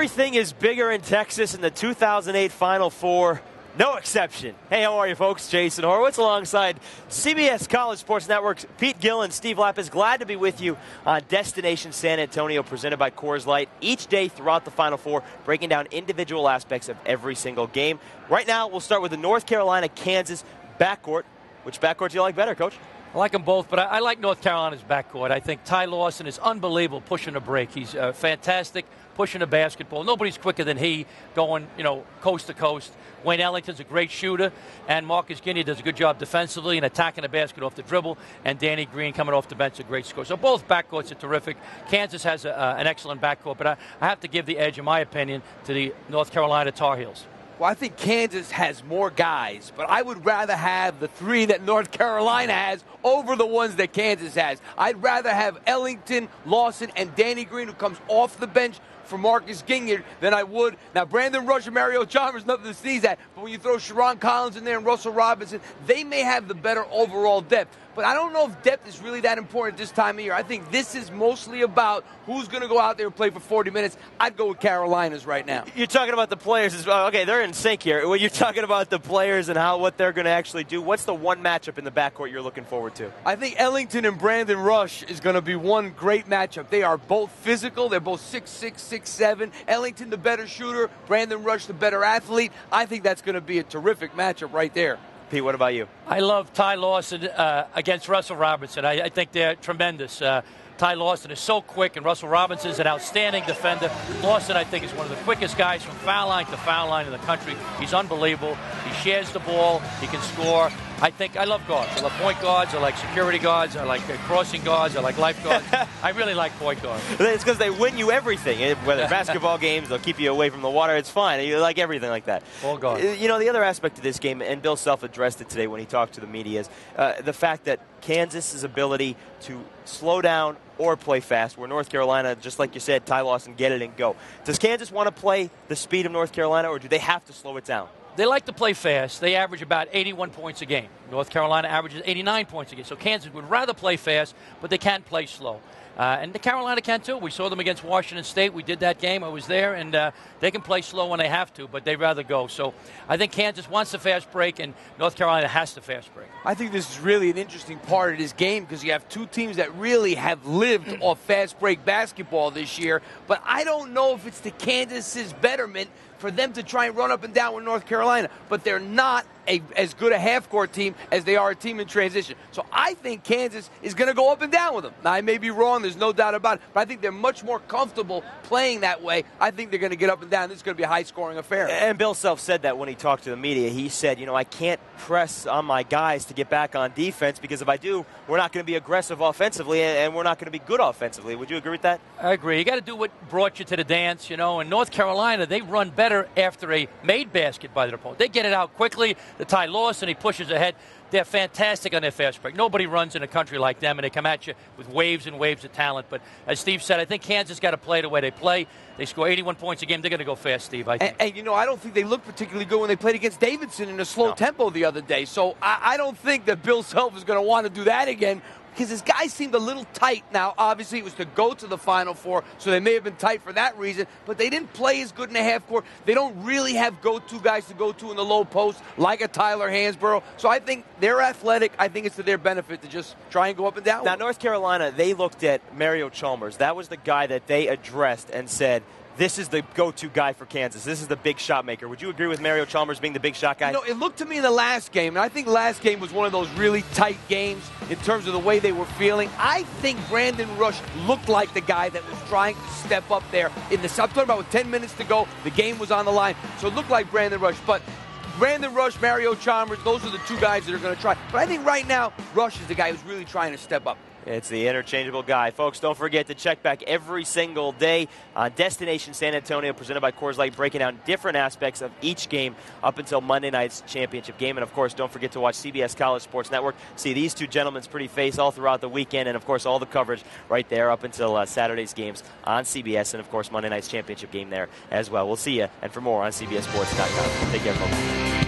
Everything is bigger in Texas in the 2008 Final Four. No exception. Hey, how are you, folks? Jason Horowitz alongside CBS College Sports Network's Pete Gillen, Steve Lappas. Glad to be with you on Destination San Antonio, presented by Coors Light. Each day throughout the Final Four, breaking down individual aspects of every single game. Right now, we'll start with the North Carolina-Kansas backcourt. Which backcourt do you like better, Coach? I like them both, but I like North Carolina's backcourt. I think Ty Lawson is unbelievable pushing the break. He's fantastic pushing the basketball. Nobody's quicker than he going, coast to coast. Wayne Ellington's a great shooter, and Marcus Guinea does a good job defensively and attacking the basket off the dribble, and Danny Green coming off the bench, a great scorer. So both backcourts are terrific. Kansas has an excellent backcourt, but I have to give the edge, in my opinion, to the North Carolina Tar Heels. Well, I think Kansas has more guys, but I would rather have the three that North Carolina has over the ones that Kansas has. I'd rather have Ellington, Lawson, and Danny Green, who comes off the bench for Marcus Guinea, than I would. Now, Brandon Rush and Mario Chalmers, nothing to sneeze at, but when you throw Sharon Collins in there and Russell Robinson, they may have the better overall depth. But I don't know if depth is really that important this time of year. I think this is mostly about who's going to go out there and play for 40 minutes. I'd go with Carolinas right now. You're talking about the players as well. Okay, they're in sync here. When you're talking about the players and what they're going to actually do, what's the one matchup in the backcourt you're looking forward to? I think Ellington and Brandon Rush is going to be one great matchup. They are both physical. They're both 6'6", 6'7". Ellington the better shooter, Brandon Rush the better athlete. I think that's going to be a terrific matchup right there. Pete, what about you? I love Ty Lawson against Russell Robinson. I think they're tremendous. Ty Lawson is so quick, and Russell Robinson is an outstanding defender. Lawson, I think, is one of the quickest guys from foul line to foul line in the country. He's unbelievable. He shares the ball. He can score. I love guards. I love point guards. I like security guards. I like crossing guards. I like lifeguards. I really like point guards. It's because they win you everything. Whether basketball games, they'll keep you away from the water. It's fine. You like everything like that. All guards. The other aspect of this game, and Bill Self addressed it today when he talked to the media, is the fact that Kansas's ability to slow down or play fast, where North Carolina, just like you said, Ty Lawson, get it and go. Does Kansas want to play the speed of North Carolina, or do they have to slow it down? They like to play fast. They average about 81 points a game. North Carolina averages 89 points a game. So Kansas would rather play fast, but they can play slow. And the Carolina can too. We saw them against Washington State. We did that game. I was there, and they can play slow when they have to, but they'd rather go. So I think Kansas wants the fast break, and North Carolina has the fast break. I think this is really an interesting part of this game because you have two teams that really have lived off fast break basketball this year, but I don't know if it's to Kansas's betterment for them to try and run up and down with North Carolina, but they're not as good a half-court team as they are a team in transition. So I think Kansas is going to go up and down with them. Now, I may be wrong. There's no doubt about it. But I think they're much more comfortable playing that way. I think they're going to get up and down. This is going to be a high-scoring affair. And Bill Self said that when he talked to the media. He said, I can't press on my guys to get back on defense because if I do, we're not going to be aggressive offensively and we're not going to be good offensively. Would you agree with that? I agree. You got to do what brought you to the dance, In North Carolina, they run better after a made basket by their opponent. They get it out quickly. The Ty Lawson, he pushes ahead. They're fantastic on their fast break. Nobody runs in a country like them, and they come at you with waves and waves of talent. But as Steve said, I think Kansas got to play the way they play. They score 81 points a game. They're going to go fast, Steve, I think. And I don't think they looked particularly good when they played against Davidson in a slow tempo the other day. So I don't think that Bill Self is going to want to do that again, because his guys seemed a little tight. Now, obviously, it was to go to the Final Four, so they may have been tight for that reason, but they didn't play as good in the half court. They don't really have go-to guys to go to in the low post, like a Tyler Hansborough. So I think they're athletic. I think it's to their benefit to just try and go up and down. Now, North Carolina, they looked at Mario Chalmers. That was the guy that they addressed and said, this is the go-to guy for Kansas. This is the big shot maker. Would you agree with Mario Chalmers being the big shot guy? It looked to me in the last game, and I think last game was one of those really tight games in terms of the way they were feeling. I think Brandon Rush looked like the guy that was trying to step up there. I'm talking about with 10 minutes to go, the game was on the line, so it looked like Brandon Rush. But Brandon Rush, Mario Chalmers, those are the two guys that are going to try. But I think right now, Rush is the guy who's really trying to step up. It's the interchangeable guy. Folks, don't forget to check back every single day on Destination San Antonio, presented by Coors Light, breaking down different aspects of each game up until Monday night's championship game. And, of course, don't forget to watch CBS College Sports Network. See these two gentlemen's pretty face all throughout the weekend. And, of course, all the coverage right there up until Saturday's games on CBS. And, of course, Monday night's championship game there as well. We'll see you and for more on CBSSports.com. Take care, folks.